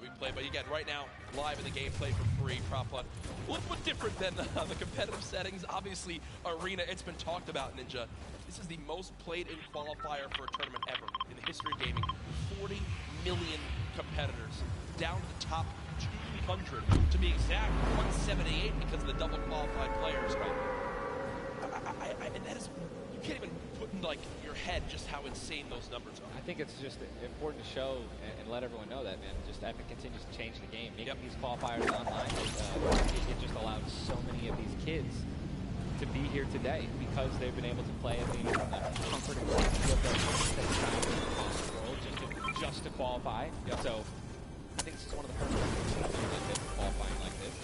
that we play. But again, right now, live in the gameplay for free, Prop Fun. A little bit different than the competitive settings. Obviously, Arena, it's been talked about, Ninja. This is the most played in qualifier for a tournament ever in the history of gaming. 40 million competitors, down to the top 200 to be exact, 178 because of the double qualified players. And that is, you can't even put in like your head just how insane those numbers are. I think it's just important to show and let everyone know that, man. Just Epic continues to change the game, making these qualifiers online. It just allows so many of these kids to be here today because they've been able to play at the comfort and safety of their homes across the world just to qualify. So I think this is one of the first times we've been qualifying like this.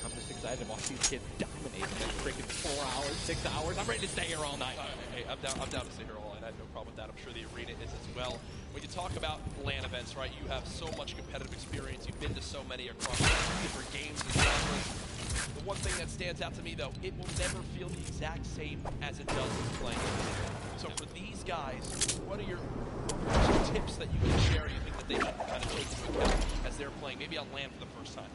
I'm just excited to watch these kids dominate in the freaking 4 hours, 6 hours. I'm ready to stay here all night. Hey, I'm down to stay here all night. I have no problem with that. I'm sure the Arena is as well. When you talk about LAN events, right, you have so much competitive experience. You've been to so many across different games and genres. The one thing that stands out to me, though, it will never feel the exact same as it does when playing. So for these guys, what are your tips that you can share you think that they should kind of take into account as they're playing, maybe on LAN for the first time?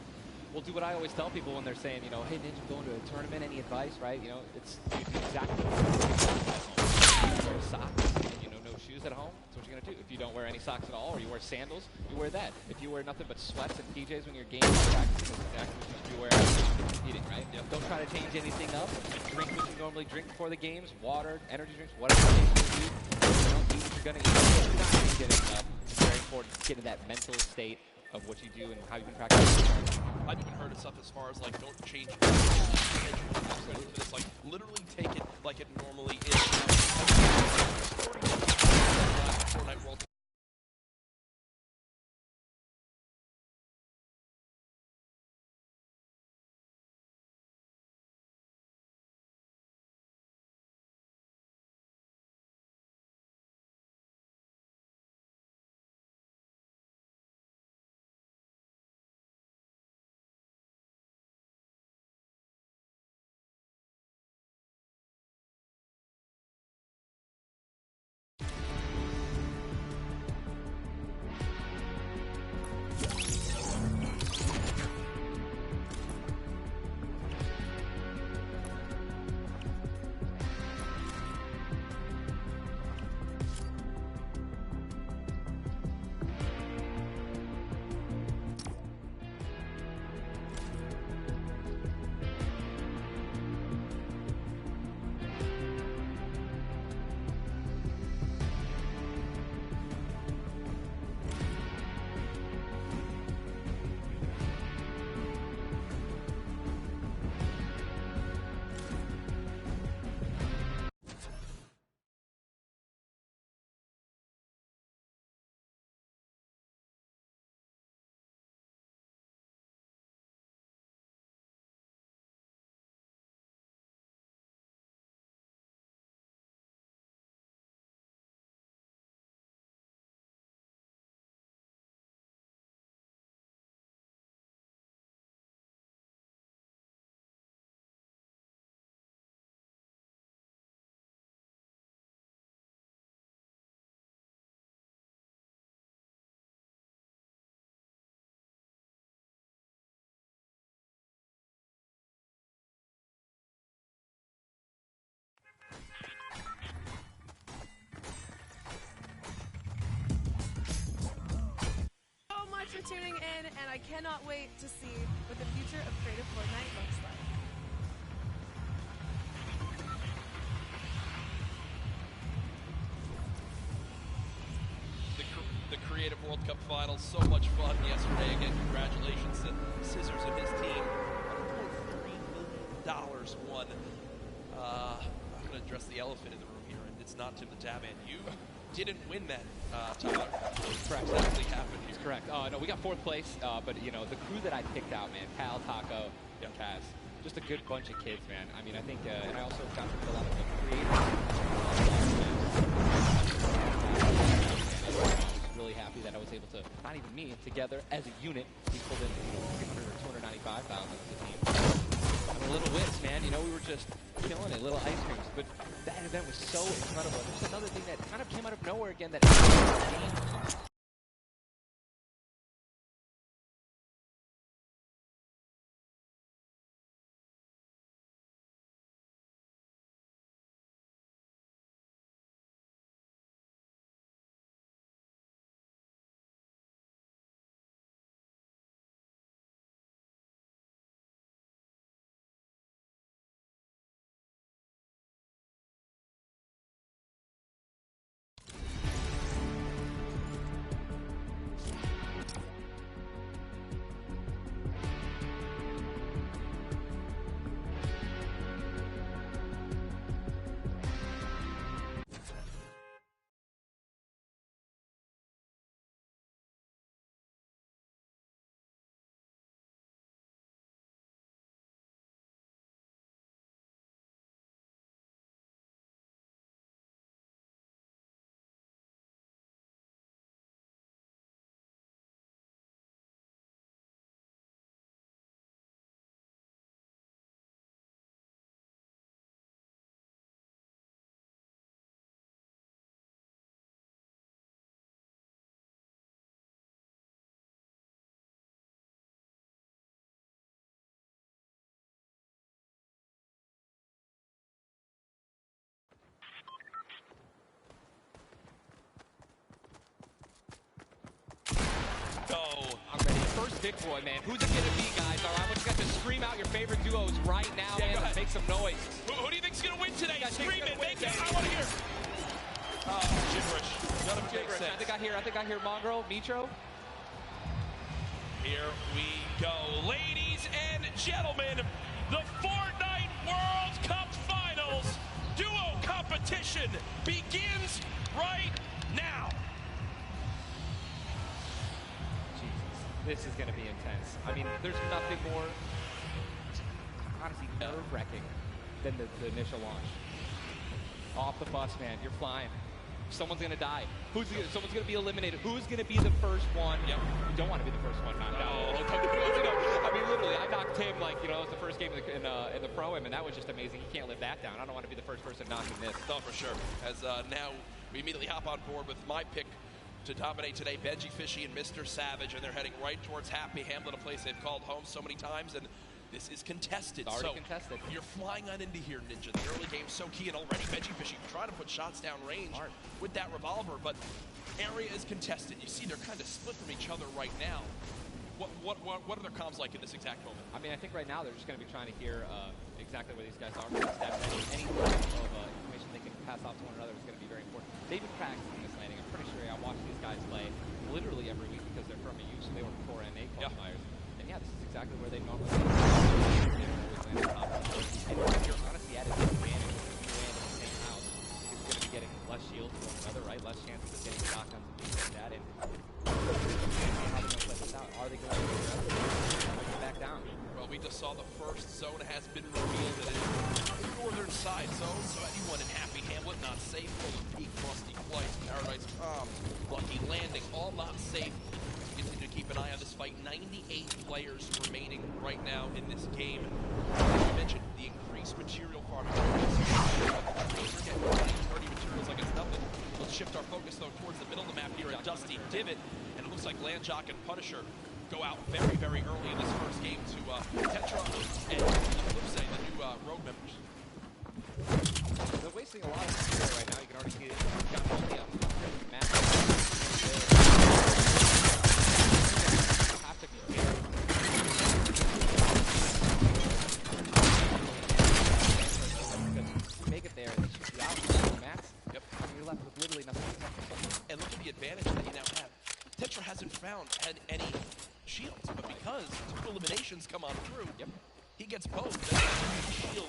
We'll do what I always tell people when they're saying, you know, hey, Ninja, going to a tournament, any advice, right? You know, it's exactly what you wear socks and, you know, no shoes at home. That's what you're going to do. If you don't wear any socks at all or you wear sandals, you wear that. If you wear nothing but sweats and PJs when you're gaming or practicing, that's exactly what you should be wearing when you're competing, right? Yep. Don't try to change anything up. Drink what you normally drink before the games, water, energy drinks, whatever it is you do. Don't eat what you're going to eat. If you're not getting enough, it's very important to get in that mental state of what you do and how you can practice. I've even heard of stuff as far as like don't change your absolutely. It's like literally take it like it normally is. Fortnite World. For tuning in, and I cannot wait to see what the future of Creative Fortnite looks like. The Creative World Cup Finals, so much fun yesterday. Again, congratulations to Scissors and his team. $1.3 million won. I'm going to address the elephant in the room here, and it's not Tim the Tabman. You didn't win that, Tyler. Correct. What actually happened here? That's correct. No, we got 4th place, but, you know, the crew that I picked out, man, Cal, Taco, and Kaz, just a good bunch of kids, man. I mean, I think, and I also got to a lot of the creators. I was really happy that I was able to, not even me, together as a unit, we pulled in 300 or 295,000 as a team. And a little wins, man. You know, we were just killing it, little ice creams. But that event was so incredible. There's another thing that kind of came out of nowhere again that big boy, man. Who's it gonna be, guys? All right, I want you guys to scream out your favorite duos right now, Yeah, man. Make some noise. Who do you think's gonna win today? guys Scream think's it, gonna make win it. today? I want to hear. Gibberish. None of it makes Gibberish. sense. I think I hear Mongrel, Nitro. Here we go, ladies and gentlemen. The Fortnite World Cup Finals duo competition begins right now. Jesus, this is gonna be intense. I mean, there's nothing more, honestly, nerve-wracking than the initial launch. Off the bus, man. You're flying. Someone's gonna die. Someone's gonna be eliminated. Who's gonna be the first one? Yep. You don't want to be the first one knocked out. I mean, literally, I knocked him like, it was the first game in the Pro-Am, and that was just amazing. You can't live that down. I don't want to be the first person knocking this. No, for sure. As now we immediately hop on board with my pick to dominate today, Benji Fishy and Mr. Savage, and they're heading right towards Happy Hamlet, a place they've called home so many times, and this is contested. It's already contested. You're flying on into here, Ninja. The early game's so key, and already Benji Fishy trying to put shots down range with that revolver, but area is contested. You see they're kind of split from each other right now. What are their comms like in this exact moment? I mean, I think right now they're just going to be trying to hear exactly where these guys are. Any type of information they can pass off to one another is going to be very important. They've been practicing this landing. I'm pretty sure I watch these guys play literally every week because they're from EU, so they were before NA qualifiers. And yeah, this is exactly where they normally land. They don't always land on top of the house. And you're honestly at a disadvantage if you land in the same house. You're going to be getting less shields from one another, right? Less chances of getting shotguns and things like that. And how are they going to play this out? Are they going to back down? Well, we just saw the first zone has been revealed. It is the northern side zone, so anyone in Happy Hamlet not safe. Full of Peak, Frosty Flights, Paradise Palm, Lucky Landing, all not safe. Continue to keep an eye on this fight. 98 players remaining right now in this game. As you mentioned, the increased material farming. We're getting 30 materials like it's nothing. Let's shift our focus, though, towards the middle of the map here at Dusty Divot. And it looks like Landjock and Punisher go out very, very early in this first game to Tetra and Eclipse, the new road members. They're wasting a lot of material right now. You can already see it. Got only up map. Have to be careful. Make it there, and they should be out of the mats. Yep. You're left with literally nothing. And look at the advantage that you now have. Tetra hasn't had any shields, but because two eliminations come on through, he gets both. That's a shield,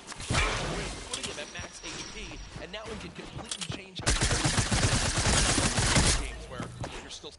putting him at max HP, and now he can completely change his games where you're still.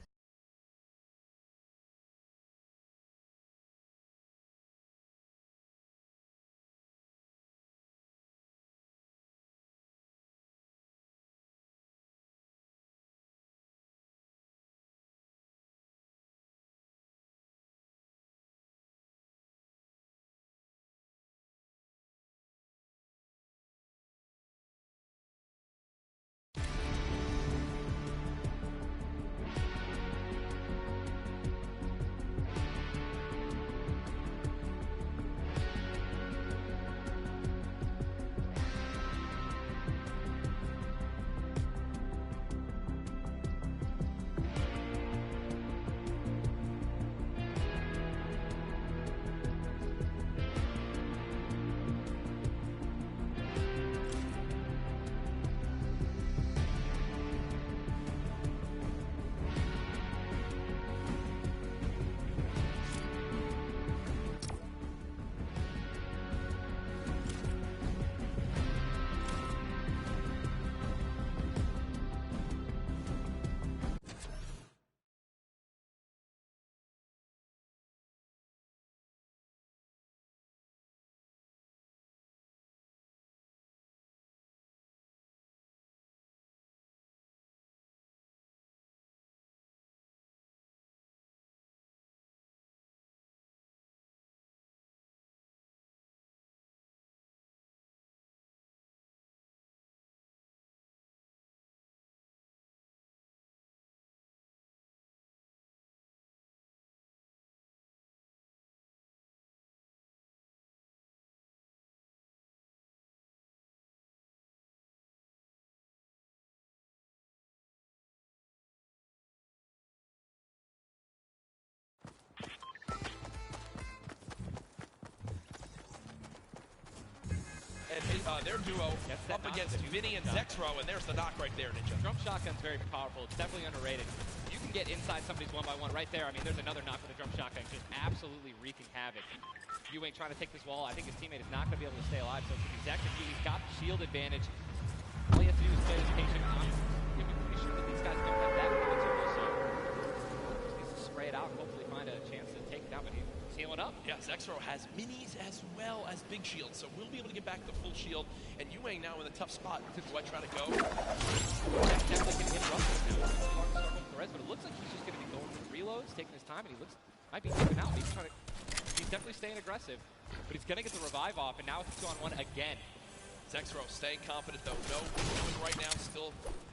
their duo That's that up knock against that you Vinny and got. Zexro, and there's the knock right there, Ninja. Drum shotgun's very powerful. It's definitely underrated. You can get inside somebody's one-by-one right there. I mean, there's another knock with a drum shotgun, just absolutely wreaking havoc. Ewing trying to take this wall. I think his teammate is not going to be able to stay alive, so it's going to be Zex. He's got the shield advantage. All he has to do is play this patient. I'm pretty sure that these guys don't have that many material, so he needs to spray it out and hopefully find a chance to take it down, but he's healing up. Yeah, Zexro has minis as well as big shields, so we'll be able to get back the full shield. And Ewing now in a tough spot. Do I try to go? Zex definitely can interrupt him now. It's hard to start with Perez, but it looks like he's just going to be going for reloads, taking his time, and he might be taken out. He's definitely staying aggressive, but he's going to get the revive off, and now it's 2-on-1 again. Zexro staying confident though. No, Ewing right now still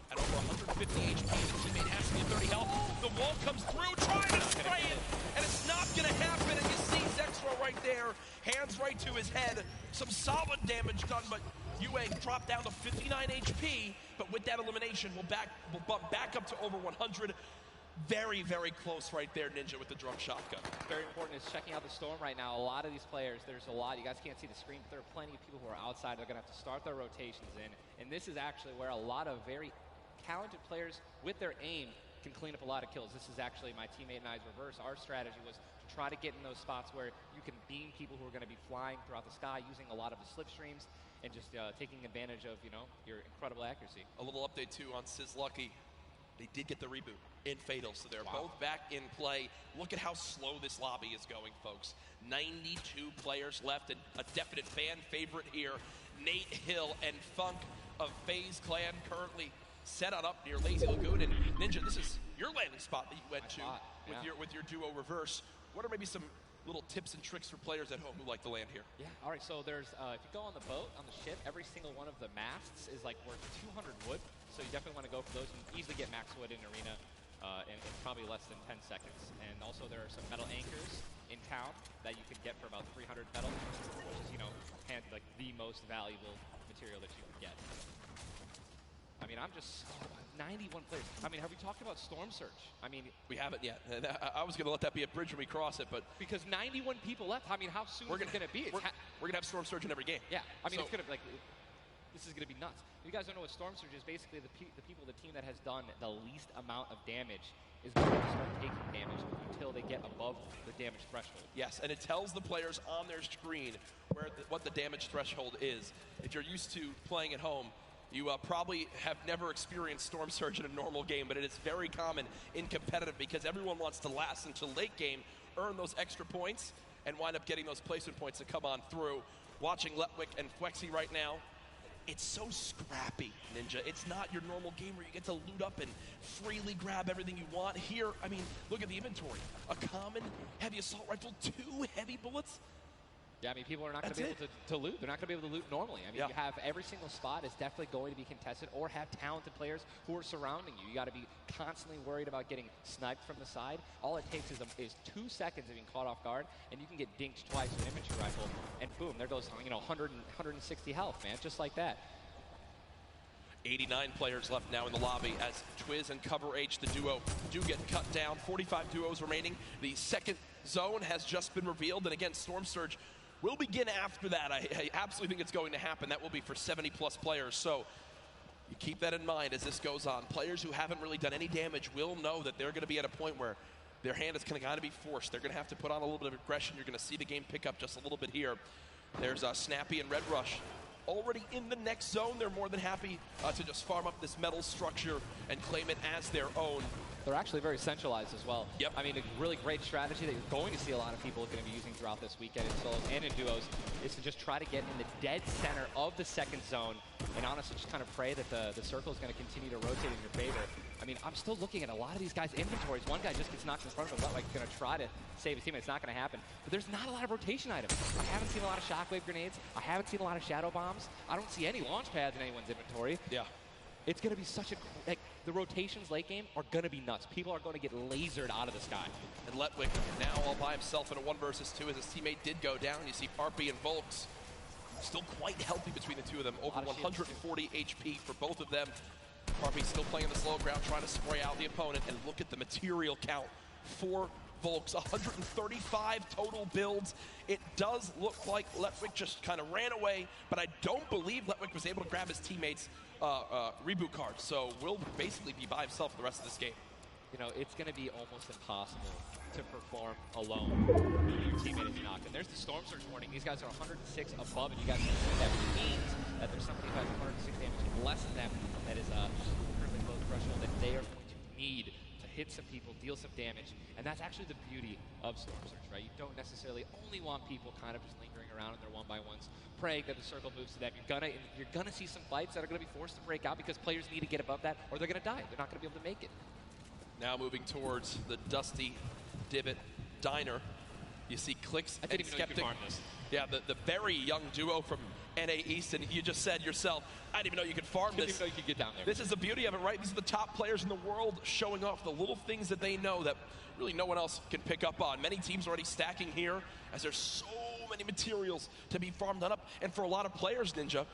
at over 150 HP. The teammate has to get 30 health. The wall comes through, trying to spray it, and it's not going to happen. And you see Zexro right there, hands right to his head. Some solid damage done, but Ewing dropped down to 59 HP. But with that elimination, we'll bump back up to over 100. Very, very close right there, Ninja, with the drum shotgun. Very important is checking out the storm right now. A lot of these players, there's a lot. You guys can't see the screen, but there are plenty of people who are outside. They're going to have to start their rotations in. And this is actually where a lot of very talented players with their aim can clean up a lot of kills. This is actually my teammate and I's reverse. Our strategy was to try to get in those spots where you can beam people who are going to be flying throughout the sky using a lot of the slipstreams and just taking advantage of, your incredible accuracy. A little update, too, on Sizlucky. They did get the reboot in Fatal, so they're both back in play. Look at how slow this lobby is going, folks. 92 players left, and a definite fan favorite here. Nate Hill and Funk of FaZe Clan currently set on up near Lazy Lagoon. And Ninja, this is your landing spot that you went to with your duo reverse. What are maybe some little tips and tricks for players at home who like to land here? Yeah, all right, so there's, if you go on the boat, on the ship, every single one of the masts is like worth 200 wood, so you definitely want to go for those. You can easily get max wood in Arena in probably less than 10 seconds. And also there are some metal anchors in town that you can get for about 300 metal, which is, like the most valuable material that you can get. I mean, I'm just 91 players. I mean, have we talked about Storm Surge? I mean, we haven't yet. I was going to let that be a bridge when we cross it, but because 91 people left. I mean, how soon is it going to be? We're going to have Storm Surge in every game. Yeah, I mean, it's going to this is going to be nuts. If you guys don't know what Storm Surge is, basically the team that has done the least amount of damage is going to start taking damage until they get above the damage threshold. Yes, and it tells the players on their screen what the damage threshold is. If you're used to playing at home, you probably have never experienced Storm Surge in a normal game, but it is very common in competitive because everyone wants to last until late game, earn those extra points, and wind up getting those placement points to come on through. Watching Letwick and Flexi right now, it's so scrappy, Ninja. It's not your normal game where you get to loot up and freely grab everything you want. Here, I mean, look at the inventory. A common heavy assault rifle, 2 heavy bullets. Yeah, I mean, people are not going to be able to loot. They're not going to be able to loot normally. I mean, you have every single spot is definitely going to be contested or have talented players who are surrounding you. You got to be constantly worried about getting sniped from the side. All it takes is 2 seconds of being caught off guard, and you can get dinked twice with an infantry rifle, and boom, there goes 160 health, man, just like that. 89 players left now in the lobby as Twiz and Cover H, the duo, do get cut down. 45 duos remaining. The second zone has just been revealed, and again, Storm Surge will begin after that. I absolutely think it's going to happen. That will be for 70-plus players. So you keep that in mind as this goes on. Players who haven't really done any damage will know that they're going to be at a point where their hand is going to be forced. They're going to have to put on a little bit of aggression. You're going to see the game pick up just a little bit here. There's Snappy and Red Rush already in the next zone. They're more than happy to just farm up this metal structure and claim it as their own. They're actually very centralized as well. Yep. I mean, a really great strategy that you're going to see a lot of people going to be using throughout this weekend in solos and in duos is to just try to get in the dead center of the second zone and honestly just kind of pray that the circle is going to continue to rotate in your favor. I mean, I'm still looking at a lot of these guys' inventories. One guy just gets knocked in front of him. Like, going to try to save his team. It's not going to happen. But there's not a lot of rotation items. I haven't seen a lot of shockwave grenades. I haven't seen a lot of shadow bombs. I don't see any launch pads in anyone's inventory. Yeah. It's going to be such a, the rotations late game are going to be nuts. People are going to get lasered out of the sky. And Letwick now all by himself in a 1 versus 2 as his teammate did go down. You see Parpy and Volks still quite healthy between the two of them. Over 140 HP for both of them. Parpy still playing the slow ground, trying to spray out the opponent. And look at the material count. 4 Volks, 135 total builds. It does look like Letwig just kind of ran away, but I don't believe Letwig was able to grab his teammates' reboot card, so will basically be by himself for the rest of this game. You know, it's going to be almost impossible to perform alone when your teammate is knocked. And there's the Storm Surge warning. These guys are 106 above, and you guys can see that means that there's somebody who has 106 damage less than them that is currently below the threshold that they are going to need to hit some people, deal some damage. And that's actually the beauty of Storm Surge, right? You don't necessarily only want people kind of just lingering around in their one-by-ones, praying that the circle moves to them. You're gonna see some fights that are gonna be forced to break out because players need to get above that, or they're gonna die. They're not gonna be able to make it. Now moving towards the Dusty Divot Diner. You see Clix and Skeptic. Yeah, the very young duo from NA East, and you just said yourself, I didn't even know you could farm this. I didn't even know you could get down there. This is the beauty of it, right? These are the top players in the world showing off the little things that they know that really no one else can pick up on. Many teams already stacking here as there's so many materials to be farmed up. And for a lot of players, Ninja,